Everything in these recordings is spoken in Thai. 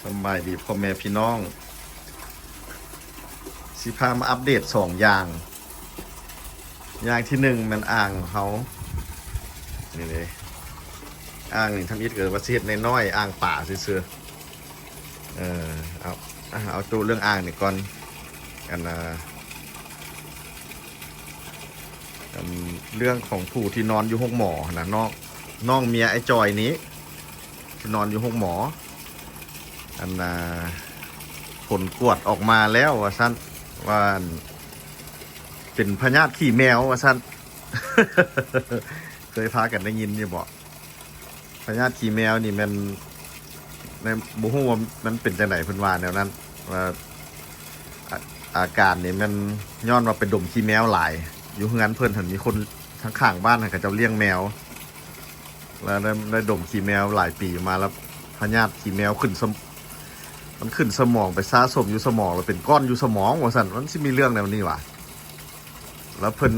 สบายดีพ่อแม่พี่น้องสิพามาอัปเดตอย่างที่หนึ่งมันอ่างเขานี่เลยอ่างนี่ทำอิฐเกิดประเทศในน้อยอ่างป่าซื่อเอาตัวเรื่องอ่างนี่ก่อนกันเรื่องของผู้ที่นอนอยู่ห้องหมอนะน้องเมียไอ้จอยนี้ที่นอนอยู่ห้องหมอผลกวดออกมาแล้วว่าสั้นว่าเป็นพยาธิขี้แมวว่าสั้น เคยพากันได้ยินอยู่บอกพยาธิขี้แมวนี่มันในบุหัวมันเป็นจังไหนเพิ่นว่าแนวนั้นว่าอาการนี่มันย้อนว่าเป็นดมขี้แมวหลายอยู่เฮือนเพิ่นเห็นมีคนทั้งข้างบ้านเขาเจ้าเลี้ยงแมวแล้วได้ดมขี้แมวหลายปีมาแล้วพยาธิขี้แมวมันขึ้นสมองไปซ่าสมอยู่สมองแล้วเป็นก้อนอยู่สมองว่าสั่นมันสิมีเรื่องแนวนี้ว่ะแล้วเพิ่น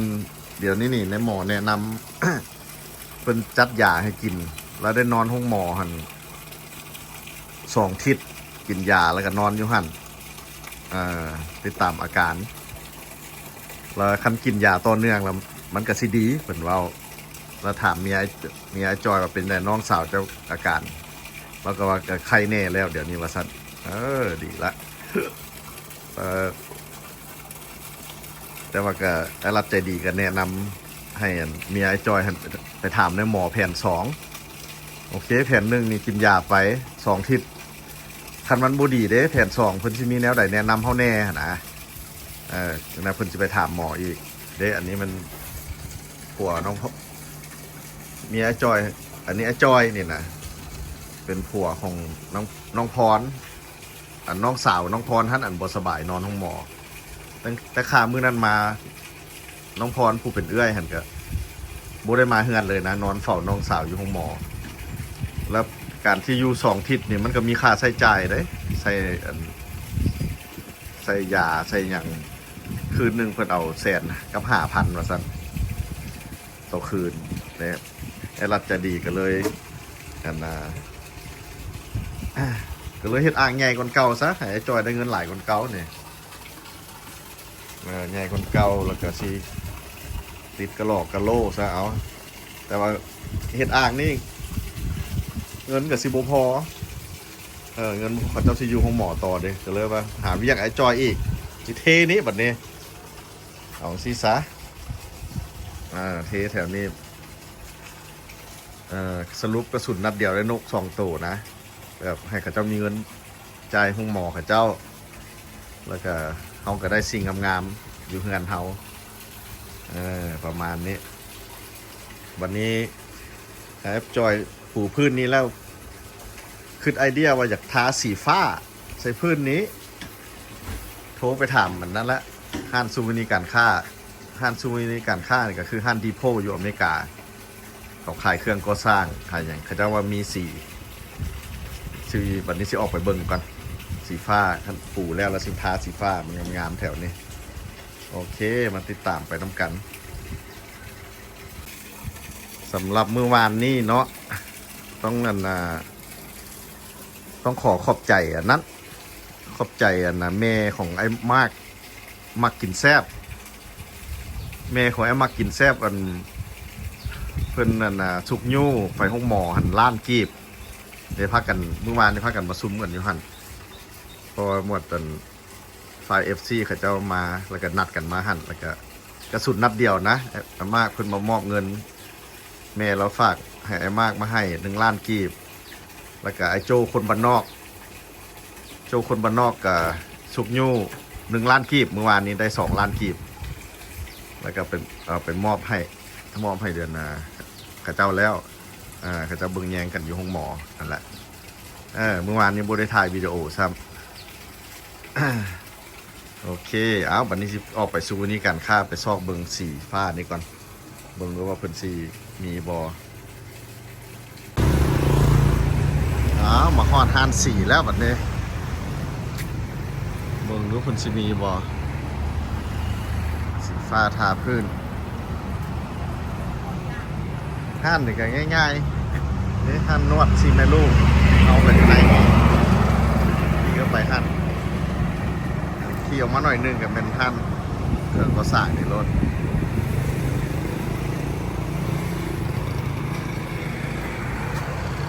เดี๋ยวนี้นี่ในหมอแนะนำ เพิ่นจัดยาให้กินแล้วได้นอนห้องหมอหัน2 ทิศกินยาแล้วก็นอนอยู่หันติดตามอาการแล้วคันกินยาต่อเนื่องแล้วมันก็สิดีเพิ่นเว้าแล้วถามเมียจอยว่าเป็นไงน้องสาวเจ้าอาการแล้วก็ว่าไข้แน่แล้วเดี๋ยวนี้ว่าสั่นดีละแต่ว่าก็ได้รับใจดีก็แนะนำให้เมียไอ้จอยไปถามในหมอแผน2โอเคแผน1นี่กินยาไป2 ทิศคันมันบ่ดีเด้แผน2เพิ่นสิมีแนวใดแนะนำเฮาแน่นะจังนั้นเพิ่นสิไปถามหมออีกเด้อันนี้มันผัวน้องเมียไอ้จอยอันนี้ไอ้จอยนี่นะเป็นผัวของน้องพรน้องสาวน้องพรท่านบ่สบายนอนห้องหมอแต่ข่ามื้อนั้นมาน้องพรผู้เป็นเอื้อยหั่นก็บ่ได้มาเฮือนเลยนะนอนเฝ้าน้องสาวอยู่ห้องหมอแล้วการที่อยู่2 ทิศนี่มันก็มีค่าใช้จ่ายเด้ใส่ยาใส่หยังคืนนึงเพิ่นเอา100,000กับ 5,000 ว่าซั่นต่อคืนเนี่ยไอ้รัฐจะดีก็เลยก็เลยเฮ็ดอ่างใหญ่กว่าเก่าซะให้ไอ้จอยได้เงินหลายกว่าเก่านี่ใหญ่กว่าเก่าแล้วก็สิติดกระโหลกกระโหลซะเอาแต่ว่าเฮ็ดอ่างนี่เงินก็สิบ่พอเงินเขาเจ้าสิอยู่ห้องหมอต่อเด้ก็เลยว่าหาเวียกไอ้จอยอีกสิเทนี้บัดนี้เอาสิซะเทแถวนี้สรุปกระสุนนัดเดียวได้นก2 ตัวนะแบบให้เขาเจ้ามีเงินจ่ายห้องหมอเขาเจ้าแล้วก็เขาก็ได้สิ่งงามๆอยู่เฮือนเขาประมาณนี้วันนี้แอปจอยปูพื้นนี้แล้วคือไอเดียว่าอยากทาสีฟ้าใส่พื้นนี้โทรไปถามมันนั่นแหละห้านซูมินีการค้านี่ก็คือห้านดีโพอยู่อเมริกาเขาขายเครื่องก่อสร้างขายอย่างเขาเจ้าว่ามีสีวันนี้สิออกไปเบิ่งก่อนสีฟ้าท่านปูแล้วสิทาสีฟ้ามันงามๆแถวนี้โอเคมาติดตามไปน้ำกันสำหรับเมื่อวานนี้เนาะต้องขอบใจนั้นขอบใจแม่ของไอ้มักกินแซบแม่ของไอ้มักกินแซบเพิ่นสุกยู่ไปห้องหมอหันล้านกีบได้พักกันเมื่อวานได้พักกันมาซุ่มกันอยู่หันเพราะว่าหมดฝ่าย FC เขาเจ้ามาแล้วก็นัดกันมาหันแล้วก็กระสุนนัดเดียวนะมากเพิ่นมามอบเงินแม่เราฝากให้ไอ้มากมาให้1 ล้านกีบแล้วก็ไอ้โจคนบ้านนอกกับสุกยู่1 ล้านกีบเมื่อวานนี้ได้2 ล้านกีบแล้วก็เป็นมอบให้เดือนเขาเจ้าแล้วเขาเจ้าเบิ่งแยงกันอยู่ห้องหมอนั่นแหละเมื่อวานนี้บ่ได้ถ่ายวิดีโอซ้ำโอเคบัดนี้สิออกไปสู่นี้กันค่าไปซอกเบิ่งสีฟ้านี่ก่อนเบิ่งดูว่าเพิ่นสิมีบ่มาฮอดห้านสีแล้วบัดนี้เบิ่งดูเพิ่นสิมีบ่สีฟ้าทาพื้นห้านนี่ก็ง่ายๆนี่ห้านนวดซีแม่ลูกเอาไปข้างใน มาหน่อยหนึงกับเป็นท่านเครื่องก็สร้างในรถ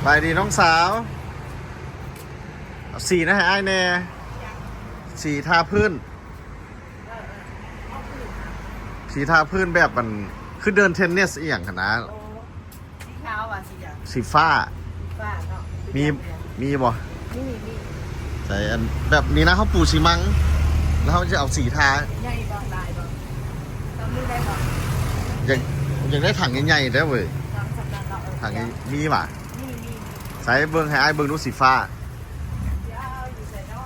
ไปดีน้องสาวเอาสีนะฮะไอ้ายแน่สีทาพื้นสีทาพื้นแบบมันคือเดินเทนนิสอีหยังขนาด โอ้สีขาวอ่ะสีอย่าง สีฟ้า ฟ้าเนาะ มีบ่ มี ใส่อันแบบนี้นะเขาปูสีมังแล้วเขาจะเอาสีทา ใหญ่บ่ได้บ่ทำมือได้บ่ อยากได้ถังใหญ่ๆได้เว้ย ทำสำนักเราถังมีป่ะ มี ใส่เบิ้งให้ไอ้ายเบิ้งดูสีฟ้า ยาวอยู่ใส่เนาะ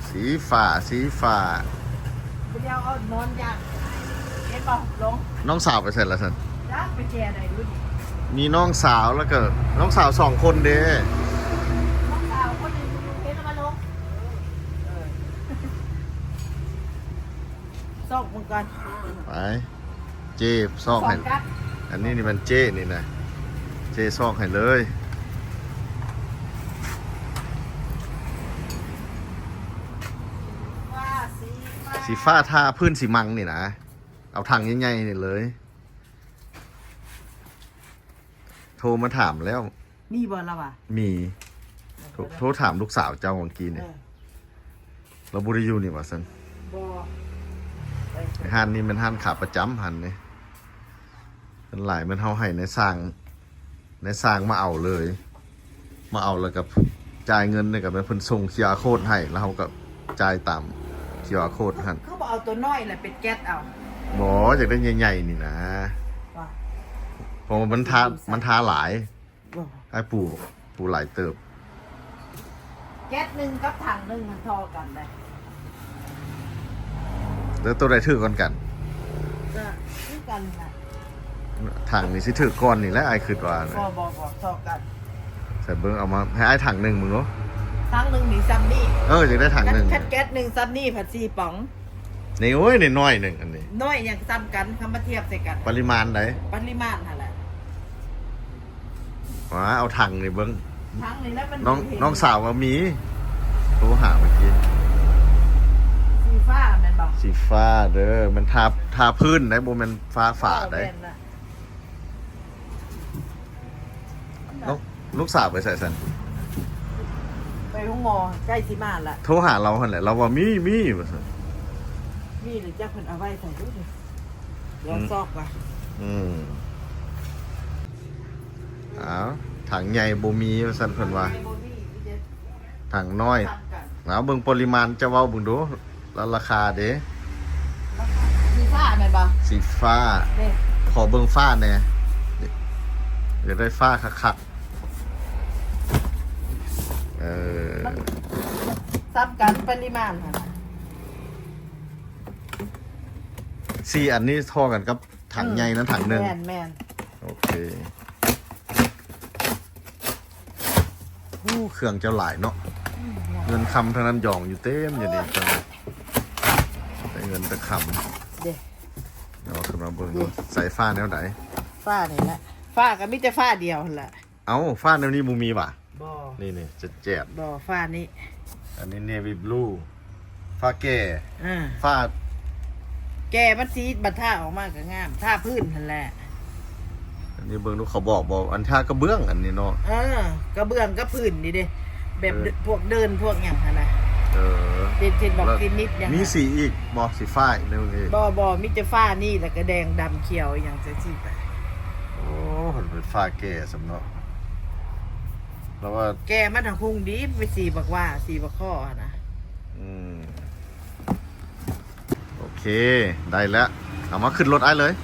สีฟ้าสีฟ้า คุณยาวเอานอนย่างเห็นบ่ลง น้องสาวไปเสร็จแล้วสัน จ้าไปแช่ไหนดูดิ มีน้องสาวแล้วก็น้องสาว2 คนเด้ น้องสาวคนหนึงเห็นแล้วมาลงซอกมึงก่อน ไปเจ๊ซอกให้ กัด อันนี้นี่มันเจ๊นี่นะเจ๊ซอกให้เลย ว่าสี สีฟ้าทาพื้นสีมังนี่นะเอาถังใหญ่ๆนี่เลย โทรมาถามแล้ว มีบ่ล่ะวะ มีโทรถามลูกสาวเจ้าของกีเนี่ยเราบุรีอยู่นี่ว่าสัน บ่ ห้านนี้มันห้านขาประจำหันนี่มันหลายมันเฮาให้ในสร้างมาเอาเลย มาเอาแล้วกับจ่ายเงินเนี่ยกับเพิ่นส่ง QR code ให้แล้วเฮาก็จ่ายตาม QR code หัน เขาบอกเอาตัวน้อยแหละเป็นแก๊สเอา หมออยากได้ใหญ่ๆนี่นะ ว่า เพราะว่ามันทาหลาย บ่ ไอ้ปู่หลายเติบ แก๊สหนึ่งกับถังหนึ่งมันทอกันเลย แล้วตัวใดถือก่อนกัน ก็คือกันนะ ถังนี่สิถือก่อนนี่แหละไอ้คิดว่านะ บ่ทอกัน ใส่เบิ่งเอามาให้ไอ้ถังหนึงมึงเนาะ ถังหนึ่งมีซัมนี่ อยากได้ถังหนึง คัดแก๊สหนึ่งซัมนี่ผัดซีป๋อง นี่โอ้ยนี่น้อยหนึงอันนี้ น้อยอย่างซ้ำกันคำมาเทียบใส่กัน ปริมาณใด ปริมาณนั่นแหละ เอาถังนี่เบิ่ง ถังหนึ่งแล้วมัน น้องสาวว่ามีโทรหาเมื่อกี้ สีฟ้าแม่นบอก สีฟ้าเด้อมันทาพื้นได้บ่แม่นฟ้าฝาได้ แม่นน่ะ ลูกสาวไปใส่สัน ไปห้องหมอใกล้สิมาละ โทรหาเราหั่นแหละเราว่ามีว่าซั่น มีหรือจักเพิ่นเอาไว้ใส่ดูดิลองซอกว่ะ อ้าวถังใหญ่บ่มีว่าซั่นเพิ่นว่า ไอ้บ่มีมีแต่ ถังน้อย ซ้ำกัน เอาเบิ่งปริมาณจะเว้าเบิ่งดูแล้วราคาเด้ สีฟ้าแม่นบ่ สีฟ้า เด้ ขอเบิ่งฟ้าแหน่อยากได้ฟ้าคักๆซ้ำกันปริมาณหั่นน่ะ สี่อันนี้เท่อกันกับถังใหญ่นั้นถังหนึง แม่น โอเคเครื่องเจ้าหลายเนาะเงินคำเท่านั้นหย่องอยู่เต็มอยู่ดีจังได้เงินแต่ค เด้ ำเดี๋ยวขึ้นมาเบิ่งดูใส่ฟ้าแนวไหน ฟ้านี่แหละฟ้าก็มีแต่ฟ้าเดียวหั่นแหละ เอ้าฟ้าแนวนี้มูมีป่ะ บ่ นี่จะแจบ บ่ฟ้านี้ อันนี้เนวีบลูฟ้าแก่ อ่า ฟ้า แกมันสีบัดท่าออกมาก็งามท่าพื้นหั่นแหละ อันนี้เบิ่งดูเขาบอกอันท่ากระเบื้องอันนี้เนาะ กระเบื้องกับพื้นนี่เด้แบบ เออ พวกเดินพวกหยังหั่นน่ะ เออ เช่นบอกกินนิดหยัง มีสีอีกบอกสีฟ้าอีกนึงอีก บ่มีแต่ฟ้านี่แล้วก็แดงดำเขียวอหย่างจังซี่ไป โอ้มันเป็นฟ้าแก่สำเนาะแล้วว่า แกมันทางคงดีไปสีบักว่าสีบักข้อหั่นน่ะ โอเค ได้แล้ว เอามาขึ้นรถไอ้เลย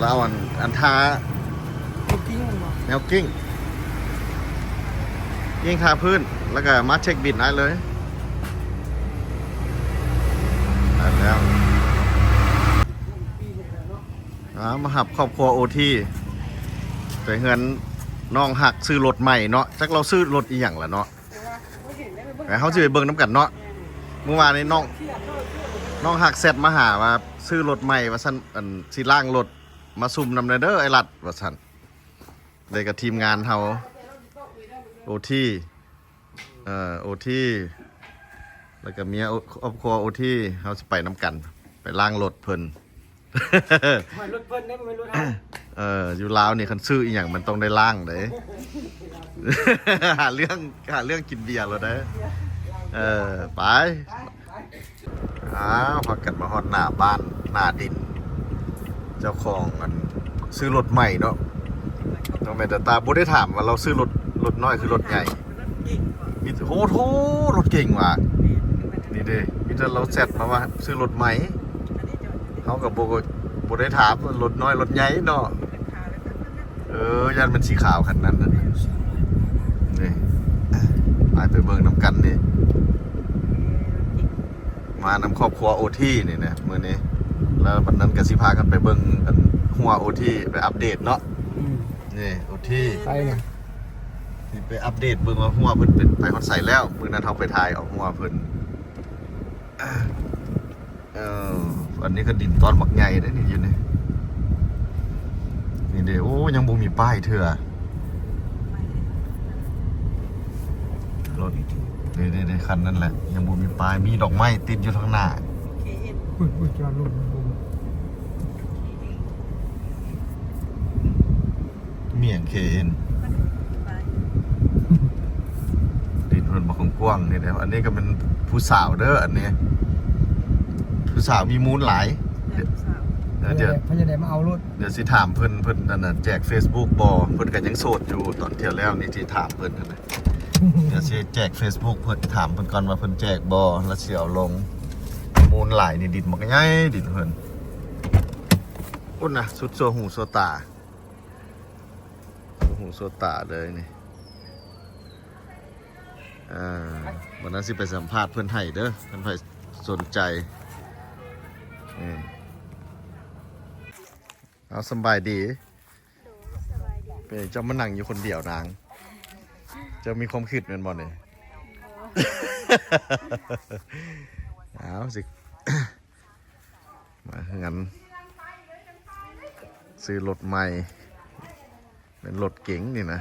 แล้วเอาอันท้า บ่จริงบ่ แนวกิ้งยิงทาพื้น แล้วก็มาเช็คบิดได้เลยได้แล้วมาหับครอบครัวโอทีแต่เงินน้องหักซื้อรถใหม่เนาะจักเราซื้อรถอีหยังล่ะเนาะแต่เขาจะไปเบิ่งน้ำกันเนาะเมื่อวานนี้น้อง เชื่อ น้องหักเสร็จมาหาว่าซื้อรถใหม่ว่าซั่นอันสิล่างรถมาซุ่มนำเด้อไอ้รัดว่าซั่นเลยกับทีมงานเฮาโอทีโอทีแล้วก็เมียครอบครัวโอทีเฮาสิไปนํกัน ไปล่างรถเพิ่น ไม่รถเพิ่นได้ไม่รถเอา อยู่ลาวนี่คันซื้ออีหยังมันต้องได้ล่างเด้ หาเรื่องกินเบียร์แล้วเด้ไปอ้าวพากันมาฮอดหน้าบ้านหน้าดิน เจ้าของมันซื้อรถใหม่เนาะน้องแม่ตาบ่ได้ถามว่าเราซื้อรถน้อยคือรถใหญ่มีโหโหรถเก่งว่ะนี่เด้มีแต่เราเซ็ตมาว่าซื้อรถใหม่เขากับบ่ได้ถามว่ารถน้อยรถใหญ่เนาะยันมันสีขาวคันนั้นน่ะนี่ไปเบิ่งน้ำกันนี่มานำครอบครัวโอทีนี่นะมื้อนี้แล้ววันนั้นก็สิพากันไปเบิ่งกันหัวโอทีไปอัปเดตเนาะนี่โอที ไปเนี่ย นี่ไปอัปเดตเบิ่งว่าหัวเพิ่นเป็นไปฮอดใส่แล้วมื้อนั้นเฮาไปถ่ายเอาหัวเพิ่นอันนี้ก็ดินตอนบักใหญ่เด้อนี่อยู่นี่นี่เด้โอ้ยังบ่มีป้ายเถื่อรถนี่คันนั้นแหละยังบ่มีป้ายมีดอกไม้ติดอยู่ข้างหน้า อุ้ยจอดลง เมียง KN ดินเพิ่นบ่กว้างๆนี่เด้ออันนี้ก็เป็นผู้สาวเด้ออันนี้ผู้สาวมีมูลหลายเดี๋ยว พยาได้มาเอารถ เดี๋ยวสิถามเพิ่นนั่นน่ะแจก Facebook บ่เพิ่นก็ยังโสดอยู่ตอนเที่ยวแล้วนี่ที่ถามเพิ่นนั่นน่ะเดี๋ยวสิแจก Facebook เพิ่นถามเพิ่นก่อนว่าเพิ่นแจกบ่แล้วสิเอาลงมูลหลายนี่ดินมันก็ใหญ่ดินเพิ่นอุ่นน่ะสุดโซหูโซตาหูโซตาเลยนี่วันนั้นสิไปสัมภาษณ์เพิ่นให้เด้อเพิ่นไปสนใจเอาสบายดีเป็นเจ้ามานั่งอยู่คนเดียวนางเจ้ามีความคิดเหมือนบ่เนี่ย เอาสิ มางั้นซื้อรถใหม่เป็นรถเก๋งนี่นะ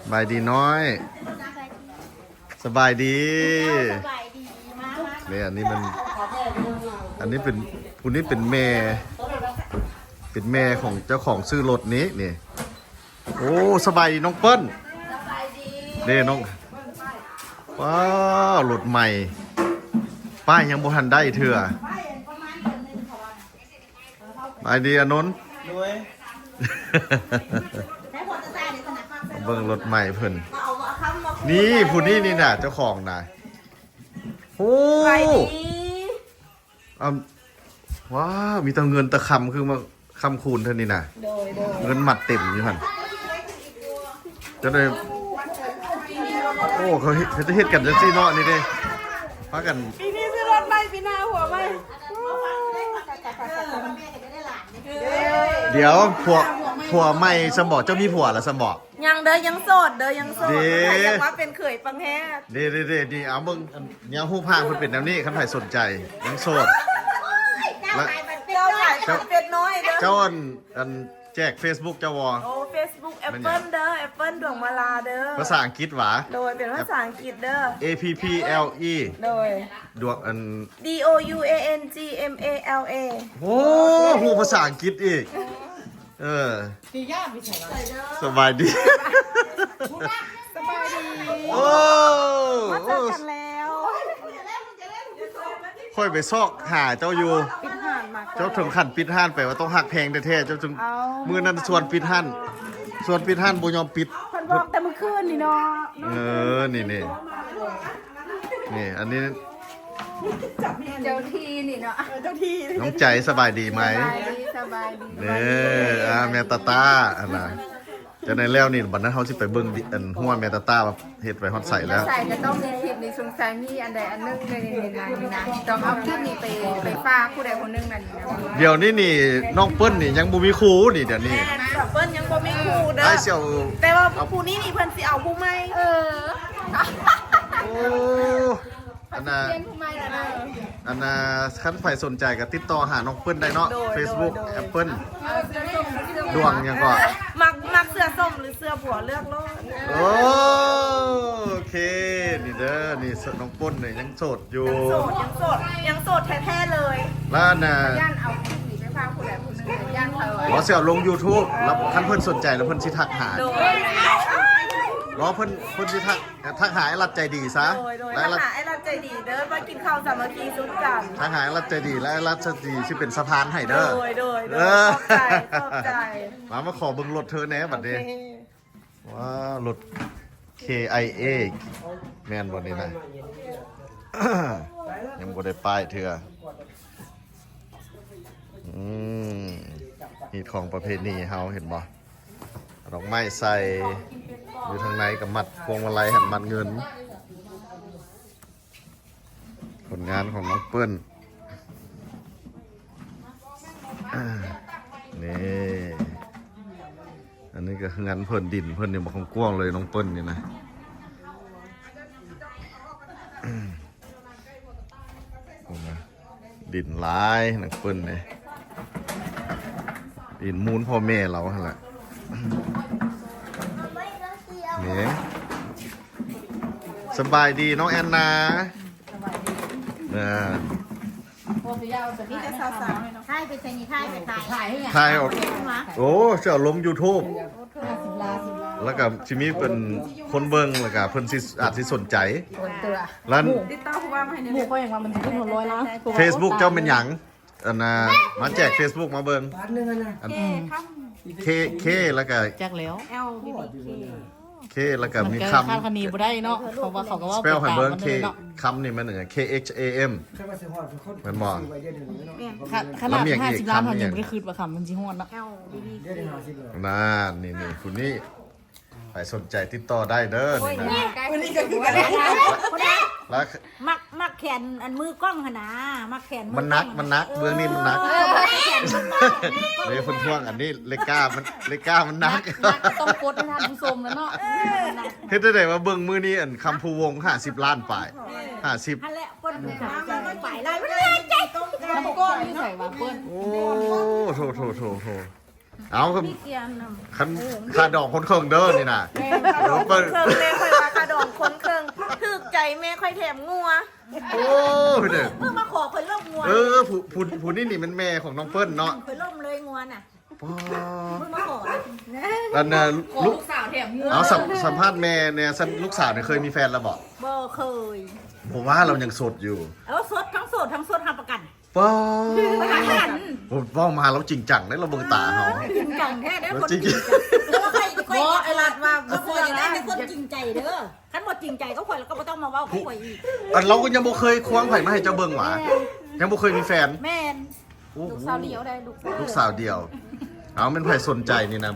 สบายดีน้อยสบายดีเนี่ยอันนี้เป็นผู้นี้เป็นแม่ของเจ้าของซื้อรถนี้นี่โอ้สบายดีน้องเปิ้ลนี่น้องว้าวรถใหม่ป้ายยังบ่ทันได้เถื่อสบายดีอานนท์เบิ่งรถใหม่เพิ่นนี่ผู้นี้นี่น่ะเจ้าของน่ะโอ้ว้าวมีแต่เงินตะคำคือมาคำคูณเท่านี้น่ะเงินหมัดเต็มอยู่หั่นจะได้โอ้เขาจะเฮ็ดกันจังซี่เนาะนี่เด้พากัน ปีนี้ซื้อรถใหม่ปีหน้าหัวใหม่ เดี๋ยวผัวใหม่สมบอกเจ้ามีผัวแล้วสมบอก ยังเด้อยังโสดใครอยากว่าเป็นเขยปังแฮด ดีเอาเบิ่งเนี่ยฮู้พางเพิ่นเป็นแนวนี้คันไผสนใจยังโสดแล้ว เจ้าขายเป็ดน้อยเด้อ เจ้าอันแจก Facebook เจ้าวอ โอ้ Facebook Apple เด้อ Apple ดวงมาลาเด้อ ภาษาอังกฤษหวา โดยเป็นภาษาอังกฤษเด้อ APPLE โดย ดวงอัน DOUANGMALA โอ้ฮู้ภาษาอังกฤษอีกสบายดี สบายดี โอ้ มาเจอกันแล้ว ค่อยไปซอกหาเจ้าอยู่ ปิดห่านมา เจ้าถึงขั้นปิดห้านไปว่าต้องหักแพงแท้ๆเจ้าจึง เอา มือนั้นส่วนปิดห้านบ่ยอมปิด เพิ่นบอกแต่เมื่อคืนนี่เนาะ นี่อันนี้ เจ้าที่นี่เนาะ เจ้าที่ น้องใจสบายดีไหม สบายดี เนี่ยแม่ตาอันน่ะ จะในแล้วนี่บัดนั้นเขาสิไปเบิ่งดิอันหัวแมตาต้าเฮ็ดไว้ฮอดใส่แล้ว ใส่จะต้องมีคลิปในสงสัยมีอันใดอันหนึงในนะต้องเอาคลิปนี้ไปฝากผู้ใดคนหนึงนั่นนะ เดี๋ยวนี้นี่น้องเปิ้ลนี่ยังบ่มีครูนี่เดี๋ยวนี้ แม่เปิ้นยังบ่มีครูเด้ ไอ้ อ เสี่ยว แต่ว่าผู้นี้นี่เพิ่นสิเอาผู้ใหม่ โอ้อันน่ะ เรียนผู้ใหม่แล้วนะ อันน่ะคันใครสนใจก็ติดต่อหาน้องเปิ้ลได้เนาะ Facebook Apple ดวงยังก็ มักเสื้อส้มหรือเสื้อผัวเลือกโลด โอเคนี่เด้อนี่น้องเปิ้ลนี่ยังโสดอยู่ ยังโสดแท้ๆเลย แล้วน่ะ ย่านเอาคลิปนี้ไปฝากผู้ใดคนหนึงย่านเขา ขอเสี่ยวลง YouTube แล้วคันเพิ่นสนใจแล้วเพิ่นสิทักหา โดย รอเพิ่นสิทักหาไอ้รัดใจดีซะ โดย และไอ้รัด หาไอ้รักใจดีเด้อมากินข้าวสามัคคีสุดกัน ทักหาไอ้รัดใจดีและไอ้รัดใจดีสิเป็นสะพานให้เด้อ โดย เออ ชอบใจ มาขอเบิ่งรถเธอแหน่บัดนี้ว้ารถ KIA แม่นบ่นี่นะ ยังบ่ได้ป้ายเทื่อนี่ของประเภทนี้เฮาเห็นบ่ดอกไม้ใส่อยู่ทางในกับมัดพวงมาลัยหันมัดเงิน ผลงานของน้องเปิ้ลนี่อันนี้ก็งานเพิ่นดินเพิ่นเนี่ยบอกกว้างเลยน้องเปิ้ลนี่นะดินหลายน้องเปิ้ลเนี่ยดินมูลพ่อแม่เราหั่นแหละนี่สบายดีน้องแอนนานี่จะสาวๆให้น้อง ถ่ายไปใส่นี่ถ่ายไปถ่ายให้ ถ่ายออกโอ้เสียลง YouTube แล้วก็ชิมีเป็นคนเบิ่งแล้วก็เพิ่นสิอาจสิสนใจ คนเตือ แล้ว ติดต่อผู้ว่ามาให้ ห เนี่ มู ย ก็อย่างว่ามันจะขึ้นหัวร้อยนะ Facebook เจ้าเป็นหยังอันน่ะมาแจก Facebook มาเบิ่ง บาทนึงนะ อัน เท่ท เคแล้วก็ แจ็คแล้ว ำ L B B K เคแล้วก็ มัน มี ก็ ค คาดคะเนบ่ได้เนาะเพราะว่าเขาก็ว่า ำ spell ให้เบิ่ง K เนาะ คำนี่มันน่ะ KHAM ใครมาเสียหอดเป็นคน มันบ่ ซื้อไว้เดือนหนึ่งเนาะ ขนาด แล้วมีอย่างอีก 50 ล้าน คำ เขา อ ยั ย่าง งไม่ได้คืนว่าคำมันสิฮอดเนาะ L B B เดือนหนึ่ง50เลย นั่นนี่คุณนี่ใครสนใจติดต่อได้เด้อนี่นะ วันนี้ก็คือกัน แล้ว มักแขนอันมือกล้องหนนะมักแขนมื มันนักเบื้องนี้มันนัก แขนมือกล้อง เลยคนท่วงอันนี้เลก้ามันนัก ต้องกดให้ท่านผู้ชมแล้วเนาะ เฮ็ดได้ไดว่าเบิ่งมื้อนี้อันคำพูวง50 ล้านป่าย50 นั่นแหละคนดูค่ะฝ่ายไรไม่ได้ใจ แล้วก็นี่ใส่ว่าเปิ้น โอ้โถเอาครับ เกียน คันค่าดอกคนเครื่องเด้อนี่น่ะ ดองคนเครื่องแม่ค่อยว่าค่าดองคนเครื่องถึกใจแม่ค่อยแถมงัว โอ้พี่เด้อ เมื่อมาขอคนล่มงัว ผู้นี่มันแม่ของน้องเปิ้ลเนาะ คนล่มเลยงัวน่ะ ป้า เมื่อมาขอ อันน่ะ ขอ ลู ลู ก กสาวแถมเงิน เอาสัมภาษณ์แม่เนี่ยลูกสาวเนี่ยเคยมีแฟนแล้วบ่ บ่เคย ผมว่าเรายังโสดอยู่ แล้วสดทั้งทำประกัน ป้า ประกัน ผมว่ามาแล้วจริงจังได้เราเบิ่งตาเฮา จริงจังแท้เด้อ แล้ว คน จริง แล้วค่อย บ่ไอ้รัดว่าบ่ ค่ เสื้ อย อ ได้ นะ เป็นคนจริงใจเด้อคันหมดจริงใจก็ค่อยแล้วก็ไม่ต้องมาเว้าก็ค่อยอีก อันเราก็ยังบ่เคยควงไผมาให้เจ้าเบิ่งหว่ายังบ่เคยมีแฟน แม่น โอ้โห สาวเดียวได้ลูก ลูกสาวเดียว เอาเป็นไผสนใจนี่นะ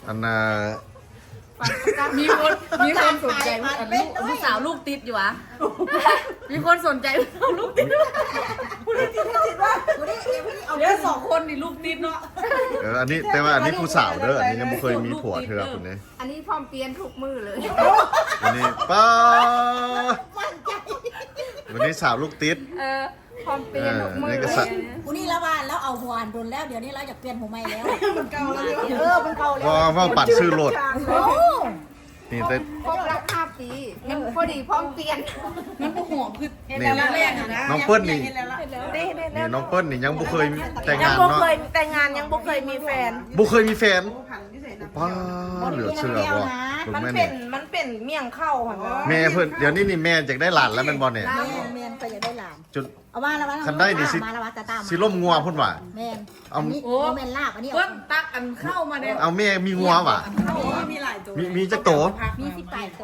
อันน่ะ มีคนสนใจลูกสาวลูกติดอยู่วะมีคนสนใจลูกติด กูได้เอา เดี๋ยว2 คนนี่ลูกติดเนาะ อันนี้แต่ว่าอันนี้ผู้สาวเด้ออันนี้ยังบ่เคยมีผัวเธอคนนี้ อันนี้พร้อมเปลี่ยนทุกมือเลย อันนี้ป้าวันนี้สาวลูกติด พร้อมเปลี่ยนทุกมือ นี่ เล ก็ ย สัก กูนี่ละบ้านแล้วเอาหัวอันโดนแล้วเดี๋ยวนี้เราอยากเปลี่ยนหัวใหม่แล้ว มันเก่าแล้ว มันเก่าแล้ว ว่าปัดชื่อโหลด โอ้ นี่แต่ ครบรัก5 ปีมันพอดีพร้อมเปลี่ยน งั้นก็ห่วงคือ นี่น้องเปิ้ลนี่ ได้ นี่น้องเปิ้ลนี่ยังบ่เคยแต่ง ยัง งาน บ่ เนาะ เคยแต่งงานยังบ่เคยมีแฟน บ่เคยมีแฟนป้าเหลือเชื่อบ่คุณ มัน แม่ เป็ นี่ นเมี่ยงเข้าหั่นว่า แม่เพิ่นเดี๋ยวนี้นี่แม่อยากได้หลานแล้วแม่นบ่เนี่ย แมนไปอยากได้หลาน จุด เอามาแล้ววะ คันได้นี่สิ มาแล้ววะตาตาม สิล่มงัวพุ่นว่ะ แมน เอา อันนี้แมนลาบอันนี้ เปิ้นตักอันเข้ามาเนี่ย เอาแม่มีงัวว่ะ มีหลายตัว มีจักโต มี18โต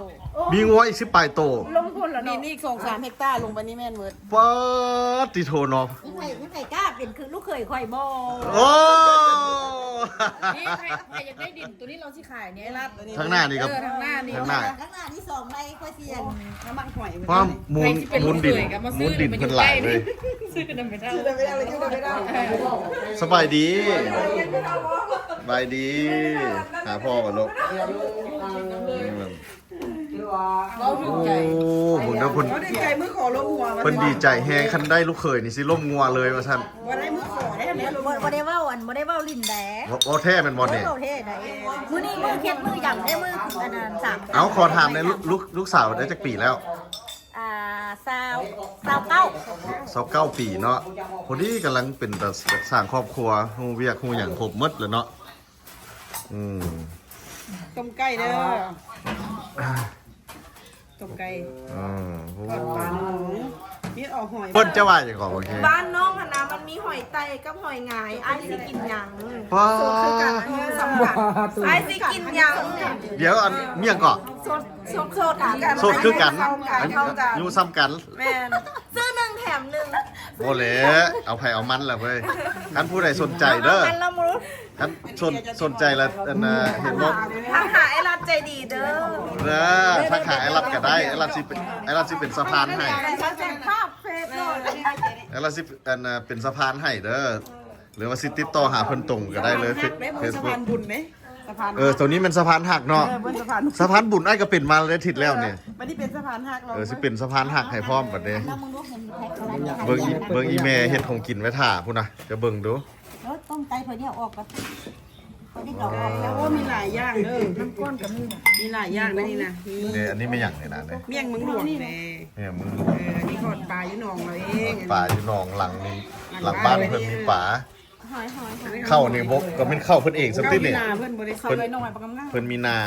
มีงัวอีก10ปลายโต ลงทุนแล้วนี่อีก2-3 เฮกตาร์ลงไปนี่แม่นเบิด ป้าติโทเนาะ ยังไงกล้า เป็นคือลูกเคยข่อยบ่ โอ้ นี่ใครอยากได้ดินตัวนี้เราสิขายเนี่ยไอ้รัด ทางหน้านี่ครับ ทางหน้านี่ ทางหน้า ข้างหน้าที่2ในข่อยเสียน น้ำมันหอย เพราะมูลมูลดินมูลดินเพิ่นหลายเลย ซื้อกันไม่ได้ ไม่ได้เลยไม่ได้ สบายดีสบายดี หาพ่อก่อนลูก เราถู โอ้ กใจ ผมเดี๋ยวเพิ่น เขาดีใจมือขอลงหัว เพิ่นดีใจแฮงคันได้ลูกเขยนี่สิล่มงัวเลยว่าซั่น วันได้มือขอได้แล้วลง บ่ได้เว้าบ่ได้เว้าลิ้นแด บ่แท้แม่นบ่ บ่ เนี่ย เว้าเท่ใดมื้อนี้มือเค็ดมือหยังได้มืออันนั้น3 เอาขอถามในอยลูกสาวได้จักปีแล้ว 29 ปีเนาะพอดีกำลังเป็นแต่สร้างครอบครัวฮู้เวียกฮู้หยังครบหมดเลยเนาะอืม ต้มไก่เด้อต้มไก่ อืม ทอดปลาหมูมีเอาหอย เพิ่นจะว่าหยังก่อนโอเค บ้านน้องนะมันมีหอยไตกับหอยหงายไอ้สิกินหยัง ป้า คือกันสำคัญไอ้สิกินหยัง เดี๋ยวอันเมี่ยงก่อน สดสดกัน สดคือกัน เท่ากัน อยู่ซ้ำกัน แม่นซื้อหนึ่งแถมหนึ่ง โอ้เหลเอาไผเอามันล่ะเว้ยท่านผู้ใดสนใจเด้อ มันละมุน ท่านสนใจแล้วอันน่ะเห็นบ่ ทางหาไอ้รัดใจดีเด้อ เด้อถ้าขายไอ้รับก็ได้ไอ้รับสิเป็นสะพานให้ แต่ฉันแจ้งภาพเฟซเลย ไอ้รับสิอันน่ะเป็นสะพานให้เด้อหรือว่าสิติดต่อหาเพิ่นตรงก็ได้เลย ได้บนสะพานบุญไหมสะพาน ตัวนี้มันสะพานหักเนาะ บนสะพาน สะพานบุญไอ้ก็เป็นมาได้ทิศแล้วเนี่ย มันนี่เป็นสะพานหักเรา สิเป็นสะพานหักให้พร้อมบัดนี้ แล้วมึงรู้เห็นแพ็คอะไร เบิ่งอีแม่เฮ็ดของกินไว้ท่าพุ่นน่ะจะเบิ่งดู แล้วต้มไก่เพิ่นเนี่ยออกไปเพิ่นนี่ก็ออกแล้ว โอ้มีหลายอย่างเด้อน้ำก้นกับมีหลายอย่างนะนี่นะมี นี่อันนี้ไม่หยังเลยนะเนี่ย เมี่ยงมึงหลวงแน่ เนี่ยมึง อันนี้ทอดปลาอยู่หนองเราเอง ป่าอยู่หนองหลังนี่หลังบ้านเพิ่นมีป่า หอยหอย เข้านี่บกก็เป็นเข้าเพิ่นเองสัก เก้า ที มี เนี่ย นาเพื่อนบริษัทเลยน้องไอ้ปลากำลัง เพิ่นมีนา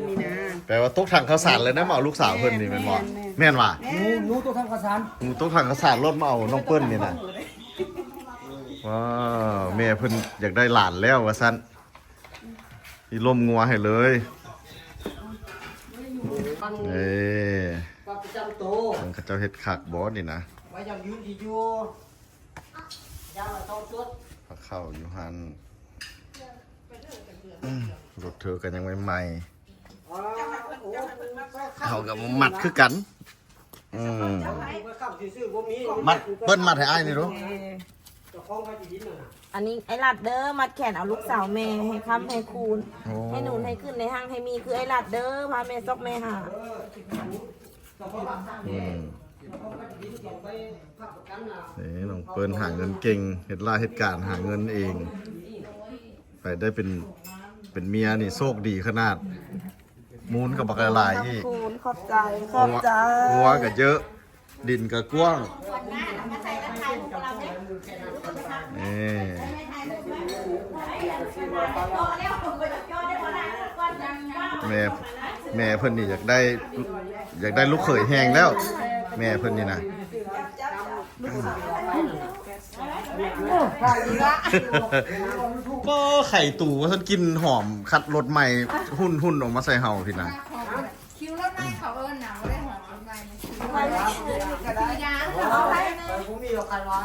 มีนา แปลว่าตกถังข้าวสารเลยนะมาเอาลูกสาวเพิ่นนี่แม่นบ่แม่นว่ะ หนูตัวทำกระสาน หนูตกถังข้าวสารรถมาเอาน้องเปิ้ลนี่น่ะว้าวแม่เพิ่นอยากได้หลานแล้วว่าซั่นอีลมงัวให้เลยเอ้ ปลาประจำโต มันเขาเจ้าเฮ็ดคักบ่นี่นะ ไว้ยังยืนที่อยู่ยาวเท่าชุด พระเข้าอยู่หันรถเธอกันยังใหม่ๆเขากับมัดคือกันอืม ข้าวซื่อๆบ่มี มัดเปิ้นมัดให้อ้ายนี่ดู เจ้าของไว้ที่ดินน่ะ อันนี้ไอ้รัดเด้อมัดแขนเอาลูกสาวแม่ให้ค้ำให้คูณ โอ้ ให้หนูให้ขึ้นในห้างให้มีคือไอ้รัดเด้อพาแม่ซอกแม่หา อืมนี่น้องเปิ้นหาเงินเก่งเฮ็ดล่าเฮ็ดการหาเงินเอง ไปได้เป็นเมียนี่โชคดีขนาด มูลกับบักละลายอีก คูณขอบใจขอบใจ หัวก็เยอะ ดินก็กว้างนี่แม่เพิ่นนี่อยากได้ลูกเขยแห้งแล้ว แม่เพิ่นนี่นะก็ไข่ตู่ว่าท่านกินหอมคัดรสใหม่หุ่นออกมาใส่เห่าพี่นะ คิวรถไม้เขาเอิ้นน่ะบ่ได้หอมรถไม้ยาง ผมมีดอกไข่หวา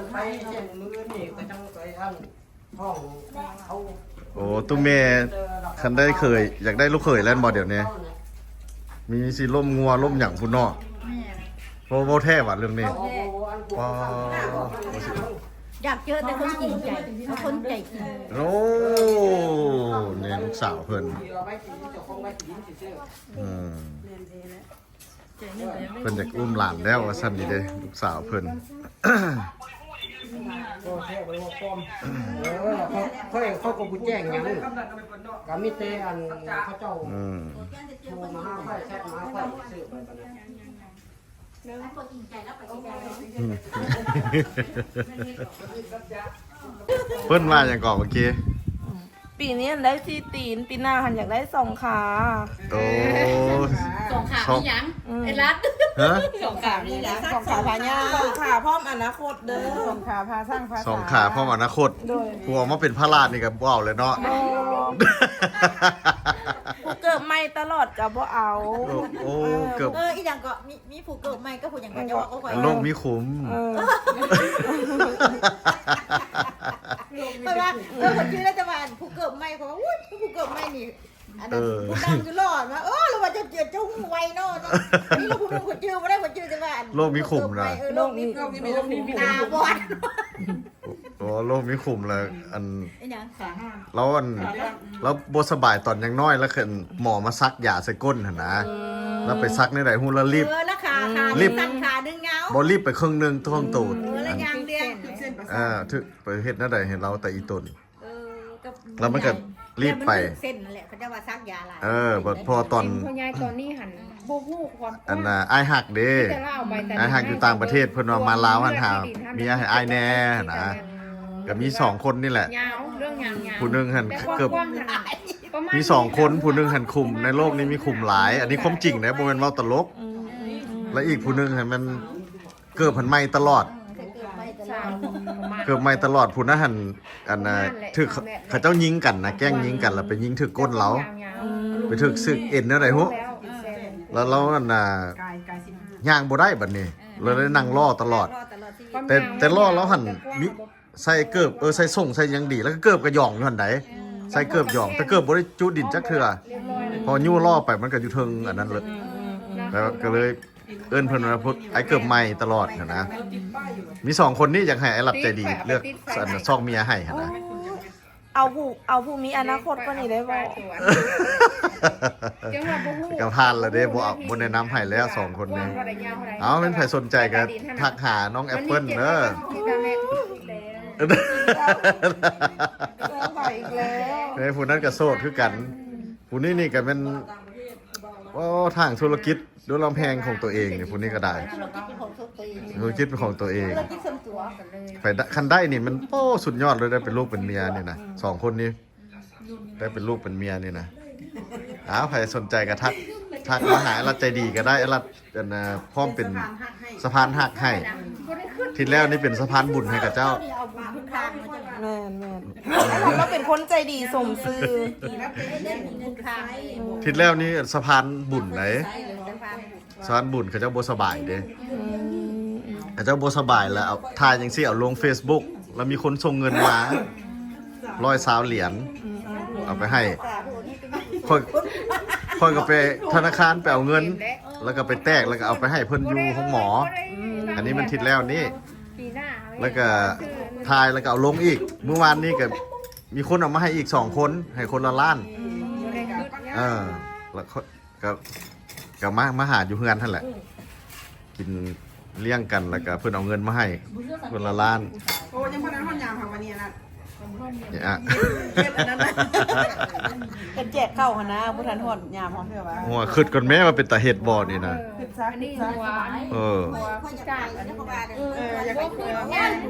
นไปเช่นมื้อนี่ก็จังไปอันห้องเอา โอ้ตุ้มเมคันได้เคย อยากได้ลูกเขยแล้วบ่เดี๋ยวนี้มีสิล่มงัวล่มหยังพุ่นเนอกโบแท้ว่ะเรื่องนี้ว้าว อยากเจอแต่คนจริงใจคนใจจริง โอ้เนี่ยลูกสาวเพิ่น เราไว้ที่ดินเจ้าของไว้ที่ดินซื่อ อืมเพิ่นอยากอุ้มหลานแล้วว่าซั่นนี่เด้ลูกสาวเพิ่น ๆก็แท้ไว้ว่าปลอมเขาก็บ่แจ้งหยังก็มีแต่อันเขาเจ้า อืม โทรมาหาไฟแชทมาไฟซื้อไปบัดนี้ คนจริงใจแล้วไปจริงใจ เพิ่นว่าอย่างก่อนเมื่อกี้ ปีนี้ได้ที่ตีนปีหน้าหันอยากได้2 ขา โอ้ สองขาพี่ยังไอ้รัด ฮะ สองขาพี่ยัง สองขาพาย่า 2 ขาพร้อมอนาคตเด้อ สองขาพาสร้างภาษา สองขาพ่อมอนาคตกลัวมาเป็นพระราชนี่ก็บ่เอาเลยเนาะ กูเกิดไม่ตลอดกับบ่เอา โอ้เกือบ อีหยังก็มีผู้เกิดใหม่ก็ผู้หยังก็จะว่าก็ข่อย โลกมีขุม เพราะว่าคนชื่อรัฐบาลผู้เกิดใหม่เขาว่าอุ้ยผู้เกิดใหม่นี่อันนั้นผู้ดังจะรอดมาเราว่าจะเจียดเจ้าหูไวเนาะนี่เราคนชื่อไม่ได้คนชื่อรัฐบาลโลกมีขุมตาบอด โอ้โลกมีขุมเลยอัน ไอ้ยัง แล้วอันแล้วบ่สบายตอนยังน้อยแล้วคือหมอมาซักยาใส่ก้นหั่นนะแล้วไปซักในไหนฮู้แล้วรีบ แล้วขาตั้งขาดึงเงา บ่รีบไปครึ่งนึงท้องตูด แล้วยางเดียว ถึกไปเฮ็ดนั่นใดเห็นเราแต่อีตนแล้วมันก็รีบไป เส้นนั่นแหละเขาจะว่าซักยาอะไร บัดพอตอน พ่อยายตอนนี้หันบ่ฮู้ความ อันน่ะอ้ายฮักเด้ แต่เราเอาไปแต่ อ้ายฮักอยู่ต่างประเทศเพิ่นว่ามาลาวหั่นหามีอ้ายแน่นะก็มี2คนนี่แหละ ยาวเรื่องยาวๆ ผู้หนึงหั่น แต่ เกือบ กว้างๆขนาดประาณ มี2คนผู้หนึงหั่นคุมในโลกนี้มีคุมหลาย อันนี้ความจริงนะบ่แม่นเว้าตลก แล้วอีกผู้หนึงหั่นมันเกิดพันใหม่ตลอด สามประมาณ เกิดใหม่ตลอดผู้นั้นหั่นอันน่ะถึกเขาเจ้ายิงกันนะแกล้งยิงกันแล้วไปยิงถึกก้นเราไปถึกสึกเอ็นอะไรฮู้แล้วเราอันน่ะย่างบ่ได้บัดนี้เลยได้นั่งรอตลอด แต่รอแล้วหั่นมิใส่เกิบใส่ส่งใส่หยังดีแล้วก็เกิบกระหย่องอยู่หั่นใดใส่เกิบหย่องแต่เกิบบ่ได้จุดินจักเทื่อพอยู่ล่อไปมันก็อยู่เทิงอันนั้นเลยแล้วก็เลยเอิ้นเพิ่นว่าพุทธไอ้เกิบใหม่ตลอดหั่นนะมี2คนนี้อยากให้ไอ้รับใจดีเลือกอันซองเมียให้หั่นนะ เอาผู้มีอนาคตก็นี่ได้บ่ จังหวะบ่ฮู้ ก็พานแล้วเด้บ่แนะนำให้แล้ว2คนนี้เอาเป็นใครสนใจก็ทักหาน้องแอปเปิ้ลเด้อ ไปอีกแล้ว ไอ้ผู้นั้นก็โสดคือกันผู้นี้นี่ก็เป็นทางธุรกิจด้วยลำแพงของตัวเองนี่ผู้นี้ก็ได้ธุรกิจเป็นของตัวเองไปคันได้นี่มันสุดยอดเลยได้เป็นลูกเป็นเมียนี่นะ2คนนี้ได้เป็นลูกเป็นเมียนี่นะใครสนใจก็ทักมาหาเราใจดีก็ได้เราพร้อมเป็นสะพานหักให้ทีแล้วนี่เป็นสะพานบุญให้กับเจ้า แม่นแล้วก็เป็นคนใจดีสมซื่อ ทีแล้วนี่สะพานบุญไหนสะพานบุญเขาเจ้าบ่สบายเด้เขาเจ้าบ่สบายแล้วเอาถ่ายจังซี่เอาลง Facebook แล้วมีคนส่งเงินมา120เหรียญเอาไปให้ค่อยก็ไปธนาคารไปเอาเงิน แล้วก็ไปแตกแล้วก็เอาไปให้เพิ่นอยู่ห้องหมอ อันนี้มันทิศแล้วนี่แล้วก็ถ่ายแล้วก็เอาลงอีกเมื่อวานนี้ก็มีคนเอามาให้อีก2คนให้คนละล้านแล้วก็มาหาอยู่เฮือนนั่นแหละกินเลี้ยงกันแล้วก็เพิ่นเอาเงินมาให้คนละล้าน โอ้ยังพนันห้องยามค่ะวันนี้นะ เนี่ยอ่ะ เป็นแจกเข้าหนะผู้ทันหอดยามหอมเพื่อว่า หัวขึ้นก่อนแม่มาเป็นตาเห็ดบ่นี่นะ อันนี้หัว จ่ายแล้วก็ว่ายังไม่คุย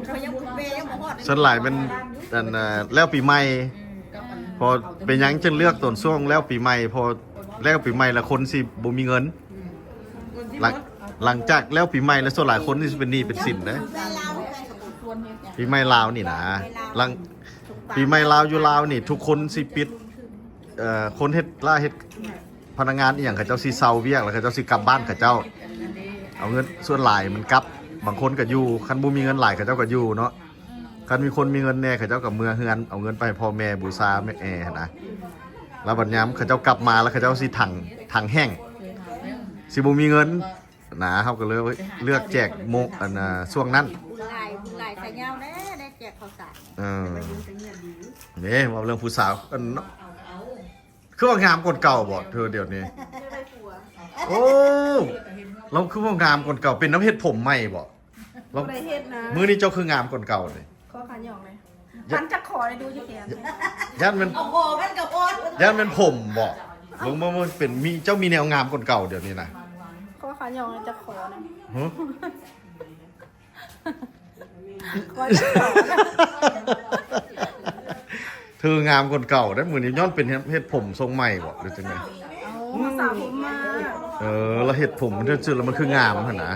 เขายังคุยเบยังบอกว่า ส่วนหลายเป็นอันแล้วปีใหม่พอเป็นหยังจึงเลือกต้นช่วงแล้วปีใหม่พอแล้วปีใหม่ละคนสิบ่มีเงินหลังจากแล้วปีใหม่แล้วส่วนหลายคนนี่สิเป็นหนี้เป็นสินนะปีใหม่ลาวนี่นะหลังปีใหม่ลาวอยู่ลาวนี่ทุกคนสิปิดคนเฮ็ดพนักงานอีหยังเขาเจ้าสิเซาเวียกแล้วเขาเจ้าสิกลับบ้านเขาเจ้าเอาเงินส่วนหลายมันกลับบางคนก็อยู่คันบ่มีเงินหลายเขาเจ้าก็อยู่เนาะคันมีคนมีเงินแน่เขาเจ้าก็เมือเฮือนเอาเงินไปให้พ่อแม่บูชาแม่แอนะแล้วบัดยามเขาเจ้ากลับมาแล้วเขาเจ้าสิถังแห้งสิบ่มีเงินนะเฮาก็เลยเลือกแจกโมกช่วงนั้น บุญหลายใส่เงาแน่ได้แจกข้าวสาร นี่ว่าเรื่องผู้สาวคือว่างามกว่าเก่าบ่เธอเดี๋ยวนี้โอ้เราคือว่างามกว่าเก่าเป็นน้ำเห็ดผมใหม่บ่เรามื้อนี้เจ้าคืองามกว่าเก่าเลย ขอขันหยองเลยขันจะขอได้ดูจักแกน ย่านมัน โอ้โหกันกับโอน ย่านมันผมบ่ลงมามันเป็นเจ้ามีแนวงามกว่าเก่าเดี๋ยวนี้นะ ขอขันหยองจะขอนะ ฮะ ขอจะขอนะ เธองามกว่าเก่าได้มื้อนี้ย้อนเป็นเฮ็ดผมทรงใหม่บ่หรือจังได๋ เอาสาวผมมา แล้วเฮ็ดผมมันซื่อๆแล้วมันคืองามหั่นนะ